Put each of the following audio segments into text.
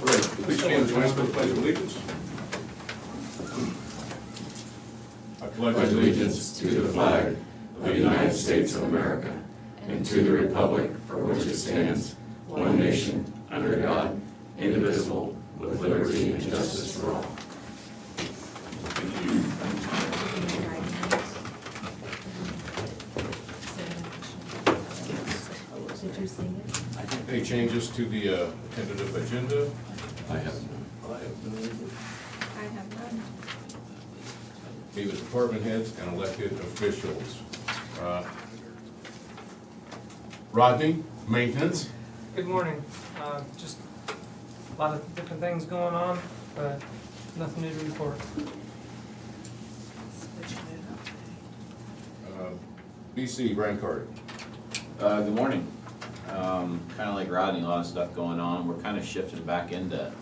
All right, please stand and join us for the Pledge of Allegiance. I pledge allegiance to the flag of the United States of America and to the republic for which it stands, one nation, under God, indivisible, with liberty and justice for all. Thank you. Did you see it? Any changes to the tentative agenda? I have none. I have none. Be the department heads and elected officials. Rodney, maintenance. Good morning. Just a lot of different things going on, but nothing new to report. BC, Brian Carter. Good morning. Kind of like Rodney, a lot of stuff going on. We're kind of shifting back into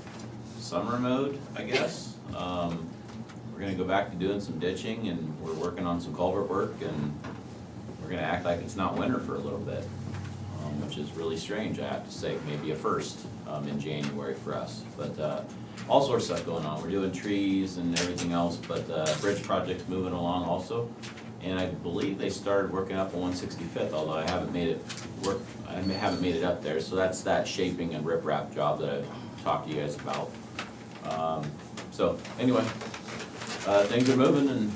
summer mode, I guess. We're gonna go back to doing some ditching, and we're working on some culvert work, and we're gonna act like it's not winter for a little bit, which is really strange, I have to say, maybe a first in January for us. But all sorts of stuff going on. We're doing trees and everything else, but bridge project's moving along also. And I believe they started working up on 165th, although I haven't made it work. I haven't made it up there. So that's that shaping and riprap job that I talked to you guys about. So anyway, things are moving, and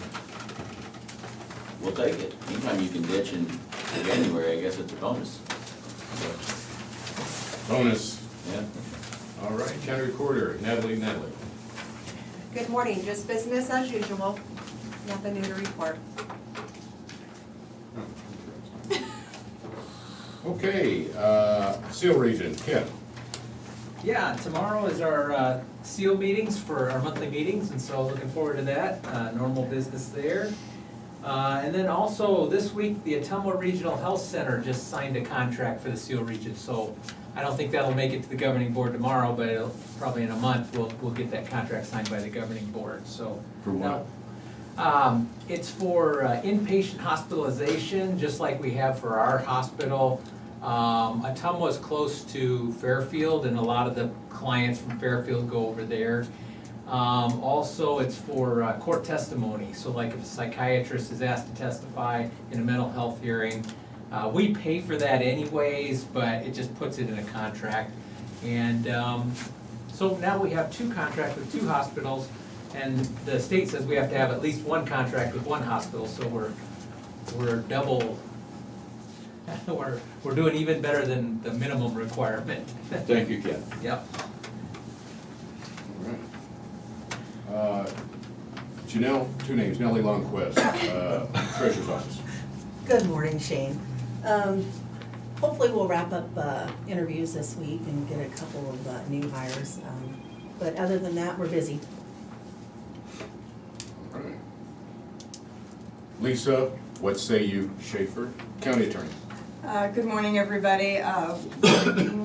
we'll take it. Anytime you can ditch in January, I guess it's a bonus. So, Bonus. yeah. All right, county recorder, Natalie. Good morning, just business as usual. Nothing new to report. Okay, Seal Region, Ken. Yeah, tomorrow is our seal meetings for our monthly meetings, and so looking forward to that, normal business there. And then also this week, the Ottumwa Regional Health Center just signed a contract for the seal region, so I don't think that'll make it to the governing board tomorrow, but it'll, probably in a month, we'll get that contract signed by the governing board, so. For what? It's for inpatient hospitalization, just like we have for our hospital. Ottumwa is close to Fairfield, and a lot of the clients from Fairfield go over there. Also, it's for court testimony, so like if a psychiatrist is asked to testify in a mental health hearing, we pay for that anyways, but it just puts it in a contract. And so now we have two contracts with two hospitals, and the state says we have to have at least one contract with one hospital, so we're double, we're doing even better than the minimum requirement. Thank you, Ken. Yep. All right. Janelle, two names, Nellie Longquest, Treasurer's Office. Good morning, Shane. Hopefully we'll wrap up interviews this week and get a couple of new hires. But other than that, we're busy. All right. Lisa, what say you, Schaefer, County Attorney? Good morning, everybody.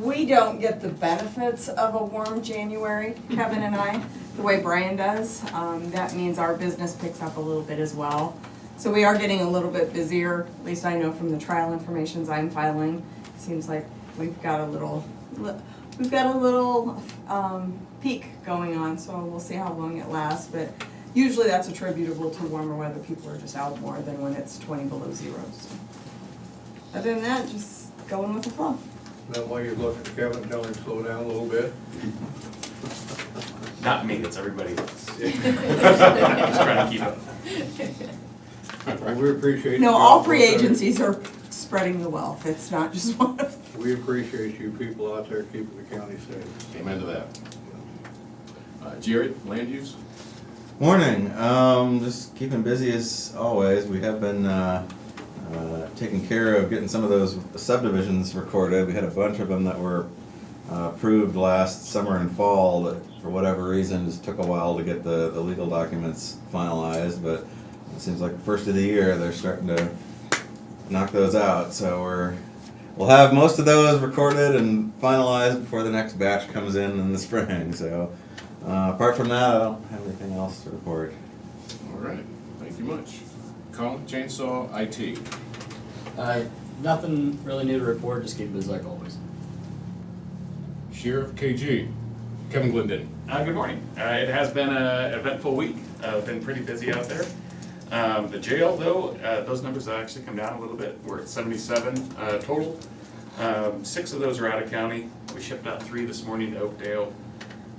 We don't get the benefits of a warm January, Kevin and I, the way Brian does. That means our business picks up a little bit as well. So we are getting a little bit busier, at least I know from the trial informations I'm filing. It seems like we've got a little peak going on, so we'll see how long it lasts. But usually that's attributable to warmer weather. People are just out more than when it's 20 below zero. So. Other than that, just going with the flow. Now, while you're looking at Kevin, tell him to slow down a little bit. Not me, it's everybody else. Just trying to keep up. Well, we appreciate. No, you all out three there. agencies are spreading the wealth. It's not just one of them. We appreciate you people out there keeping the county safe. Amen to that. Jared, Land Use? Morning. Just keeping busy as always. We have been taking care of getting some of those subdivisions recorded. We had a bunch of them that were approved last summer and fall that for whatever reason just took a while to get the legal documents finalized, but it seems like the first of the year they're starting to knock those out. So we'll have most of those recorded and finalized before the next batch comes in the spring. So apart from that, I don't have anything else to report. All right, thank you much. Colin, Chainsaw, IT. Nothing really new to report, just keep busy like always. Sheriff, KG. Kevin Glendinning. Good morning. It has been an eventful week. Been pretty busy out there. The jail, though, those numbers have actually come down a little bit. We're at 77 total. 6 of those are out of county. We shipped out 3 this morning to Oakdale.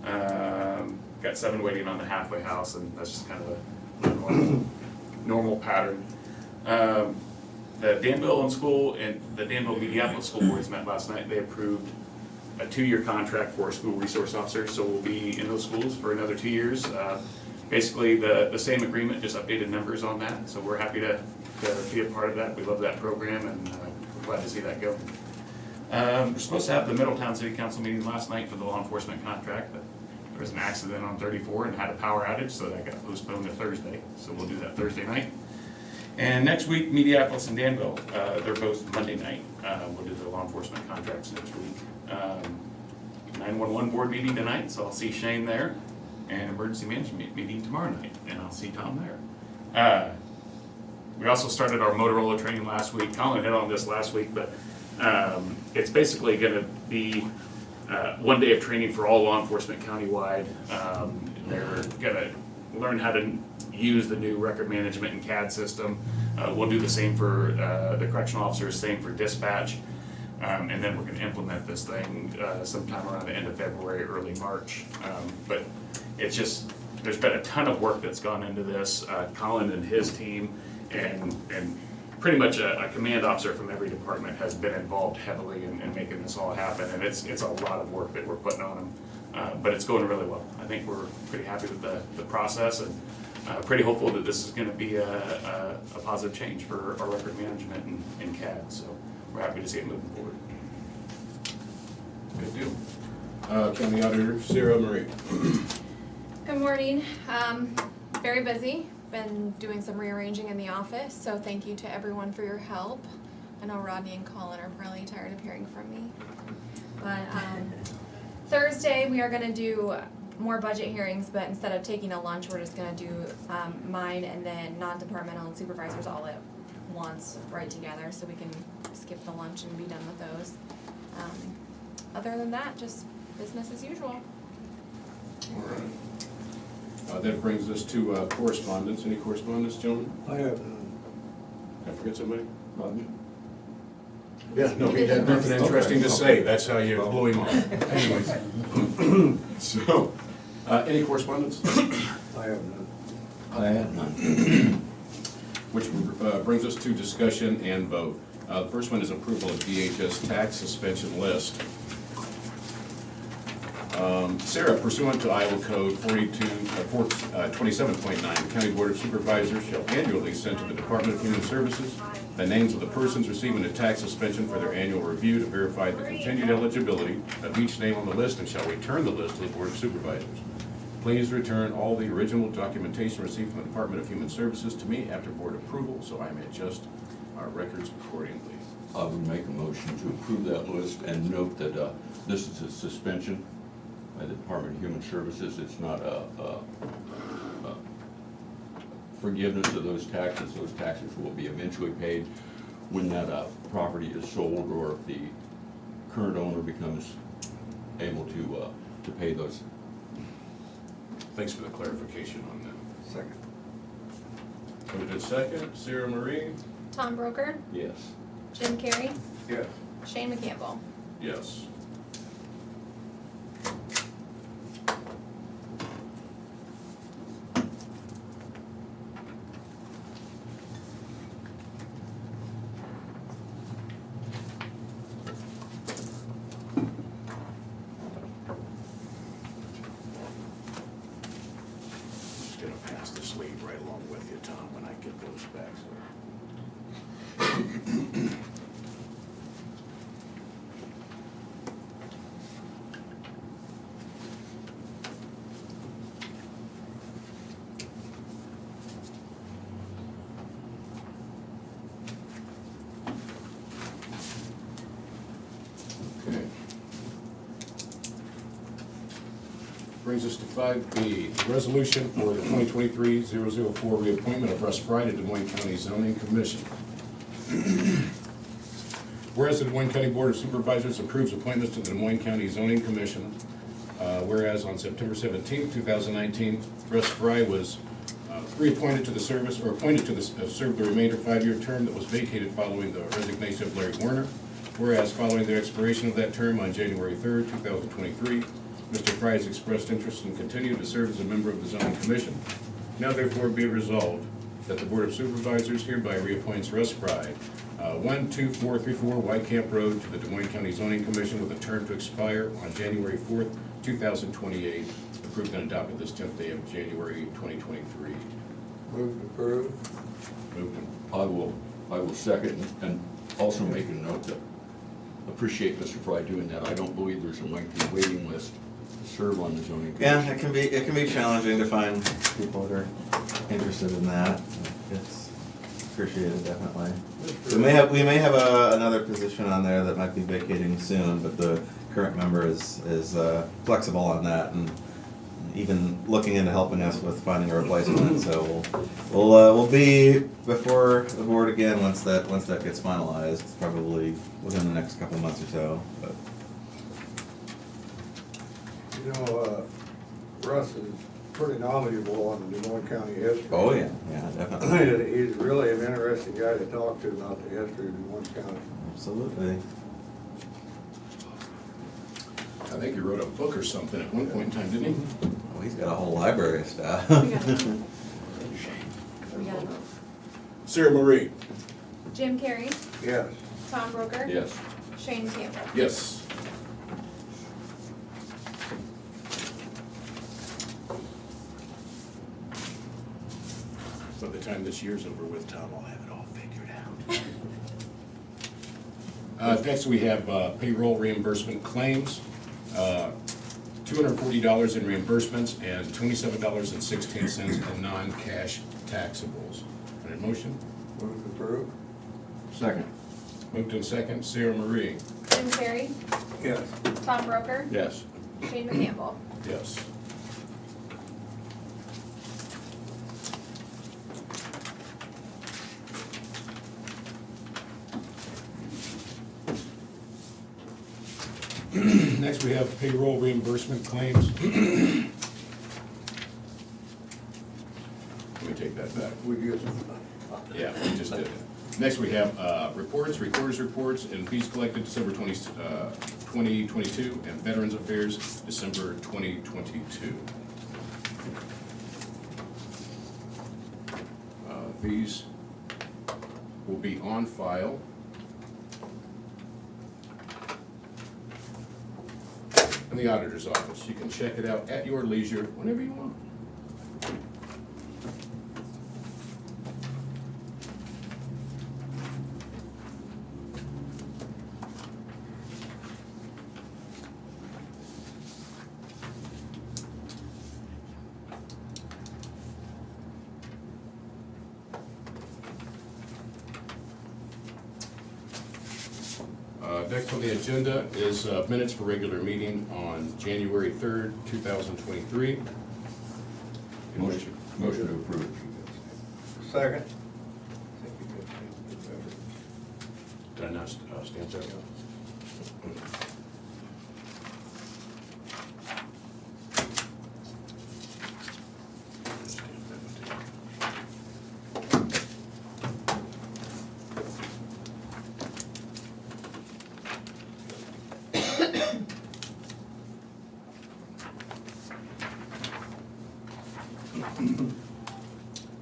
Got 7 waiting on the halfway house, and that's just kind of a normal pattern. The Danville School and the Danville Mediapolis School Boards met last night. They approved a 2-year contract for a school resource officer, so we'll be in those schools for another 2 years. Basically, the same agreement, just updated numbers on that, so we're happy to be a part of that. We love that program, and we're glad to see that go. We're supposed to have the Middletown City Council meeting last night for the law enforcement contract, but there was an accident on 34 and had a power outage, so that got postponed to Thursday, so we'll do that Thursday night. And next week, Mediapolis and Danville, they're both Monday night. We'll do the law enforcement contracts next week. 911 board meeting tonight, so I'll see Shane there. And emergency management meeting tomorrow night, and I'll see Tom there. We also started our Motorola training last week. Colin hit on this last week, but it's basically gonna be 1 day of training for all law enforcement countywide. They're gonna learn how to use the new record management and CAD system. We'll do the same for the correctional officers, same for dispatch. And then we're gonna implement this thing sometime around the end of February, early March. But it's just, there's been a ton of work that's gone into this. Colin and his team and pretty much a command officer from every department has been involved heavily in making this all happen. And it's a lot of work that we're putting on them. But it's going really well. I think we're pretty happy with the process, and pretty hopeful that this is gonna be a positive change for our record management and CAD. So we're happy to see it moving forward. Good deal. County Auditor Sarah Marie. Good morning. Very busy. Been doing some rearranging in the office, so thank you to everyone for your help. I know Rodney and Colin are probably tired of hearing from me. But Thursday we are gonna do more budget hearings, but instead of taking a lunch, we're just gonna do mine and then non-departmental and supervisors all at once, right together, so we can skip the lunch and be done with those. Other than that, just business as usual. All right. That brings us to correspondence. Any correspondence, gentlemen? I have none. Did I forget somebody? Rodney? Yeah, no, he had nothing interesting to say. That's how you blew him off. Anyways. So, any correspondence? I have none. I have none. Which brings us to discussion and vote. The first one is approval of DHS tax suspension list. Sarah, pursuant to Iowa Code 27.9, the County Board of Supervisors shall annually send to the Department of Human Services the names of the persons receiving a tax suspension for their annual review to verify the continued eligibility of each name on the list, and shall return the list to the Board of Supervisors. Please return all the original documentation received from the Department of Human Services to me after board approval, so I may adjust our records accordingly. I would make a motion to approve that list and note that this is a suspension by the Department of Human Services. It's not a forgiveness of those taxes. Those taxes will be eventually paid when that property is sold, or if the current owner becomes able to pay those. Thanks for the clarification on that. Second. Moved in second. Sarah Marie? Tom Broker, Yes. Jim Carey, Yes. Shane McCampbell. Yes. Just gonna pass the sleeve right along with you, Tom, when I get those back. Okay. Brings us to 5B, resolution for the 2023-004 reappointment of Russ Fry to Des Moines County Zoning Commission. Whereas the Des Moines County Board of Supervisors approves appointments to the Des Moines County Zoning Commission Whereas on September 17, 2019, Russ Fry was reappointed to the service, or appointed to serve the remainder 5-year term that was vacated following the resignation of Larry Warner. Whereas following the expiration of that term on January 3rd, 2023, Mr. Fry has expressed interest in continuing to serve as a member of the zoning commission. Now therefore be it resolved that the Board of Supervisors hereby reappoints Russ Fry, 12434 White Camp Road, to the Des Moines County Zoning Commission with a term to expire on January 4th, 2028, approved and adopted this 10th day of January 2023. Move to approve. Moved and I will second and also make a note that appreciate Mr. Fry doing that. I don't believe there's a lengthy waiting list to serve on the zoning commission. Yeah, it can be challenging to find people that are interested in that. It's appreciated, definitely. We may have another position on there that might be vacating soon, but the current member is flexible on that and even looking into helping us with finding a replacement. So we'll be before the board again once that gets finalized, probably within the next couple months or so. But You know, Russ is pretty knowledgeable on the Des Moines County history. oh yeah, definitely, He's really an interesting guy to talk to about the history of Des Moines County. absolutely. I think he wrote a book or something at one point in time, didn't he? Oh, he's got a whole library of stuff. We got a vote. Sarah Marie? Jim Carrey, Yes. Tom Broker. Yes. Shane Campbell. Yes. By the time this year's over with, Tom, I'll have it all figured out. Next, we have payroll reimbursement claims. $240 in reimbursements and $27.16 in non-cash taxables. Can I have a motion? Move to approve. Second. Moved in second. Sarah Marie? Jim Carrey, Yes. Tom Broker. Yes. Shane Campbell. Yes. Next, we have payroll reimbursement claims. Let me take that back. We just, Yeah, we just did it. Next, we have reports, recorders' reports, and fees collected December 2022, and Veterans Affairs, December 2022. These will be on file. In the auditor's office. You can check it out at your leisure whenever you want. Next on the agenda is minutes for regular meeting on January 3rd, 2023. Motion to approve. second. Did I not stamp that?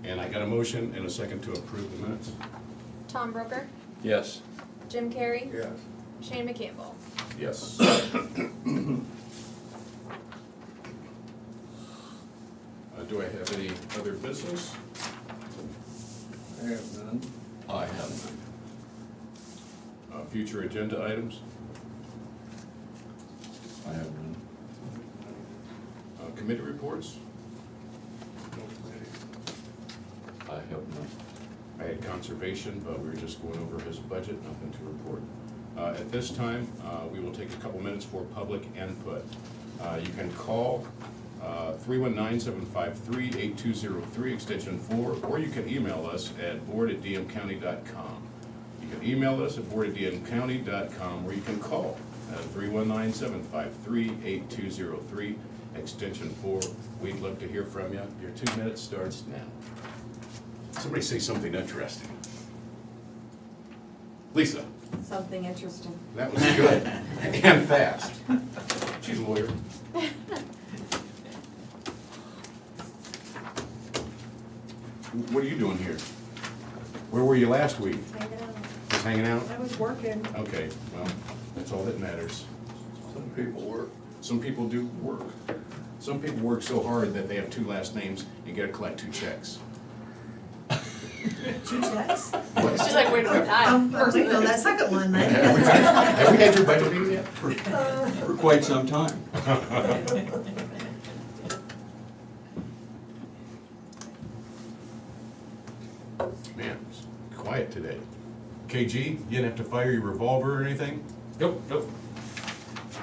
And I got a motion and a second to approve the minutes. Tom Broker. Yes. Jim Carrey. Yes. Shane McCampbell. Yes. Do I have any other business? I have none. I have none. Future agenda items? I have none. Committee reports? I have none. I had conservation, but we were just going over his budget, nothing to report. At this time, we will take a couple minutes for public input. You can call 319-753-8203, extension 4, or you can email us at board@dmcounty.com. You can email us at board@dmcounty.com, or you can call 319-753-8203, extension 4. We'd love to hear from you. Your 2 minutes starts now. Somebody say something interesting. Lisa, Something interesting. that was good and fast. She's a lawyer. What are you doing here? Where were you last week? Hanging out. Just hanging out? I was working. Okay, well, that's all that matters. Some people work. Some people do work. Some people work so hard that they have 2 last names and get to collect 2 checks. 2 checks? She's like, wait a minute, I'm waiting on that second one then. Have we had your budget meeting yet? For quite some time. Man, it's quiet today. KG, you didn't have to fire your revolver or anything? Nope, nope.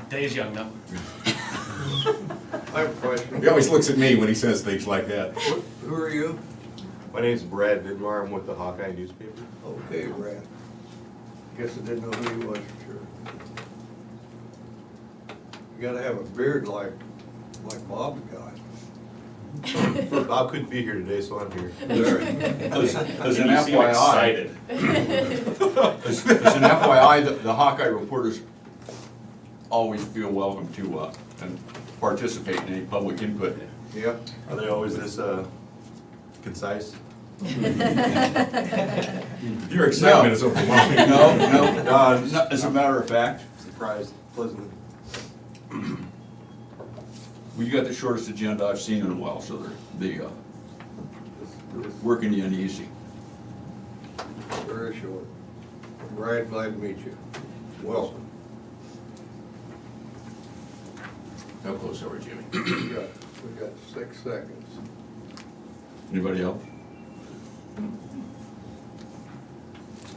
Day's young though. I have a question. He always looks at me when he says things like that. Who are you? My name's Brad Vidmar, I'm with the Hawkeye newspaper. Okay, Brad. Guess I didn't know who you was for sure. You gotta have a beard like Bob's got. Bob couldn't be here today, so I'm here. As an You seem FYI, excited. as an FYI, the Hawkeye reporters always feel welcome to and participate in any public input. Yep. Are they always this concise? Your excitement is overwhelming. No, as a matter of fact, Surprised, pleasantly. we got the shortest agenda I've seen in a while, so they're working you uneasy. Very short. Brad, glad to meet you. Welcome. How close are we, Jimmy? We got 6 seconds. Anybody else?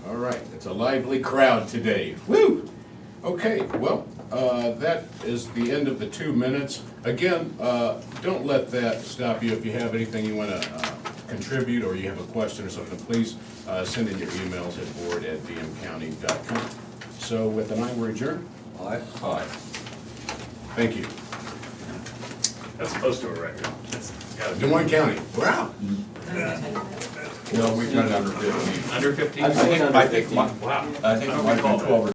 All right, it's a lively crowd today. Woo! Okay, well, that is the end of the 2 minutes. Again, don't let that stop you. If you have anything you want to contribute or you have a question or something, please send in your emails at board@bmcounty.com. So with an eye, we're adjourned. Aye. Aye. Thank you. That's close to a record. That's gotta be. Des Moines County, we're out. No, we've got it under 15. Under 15? I think it might have been 12 or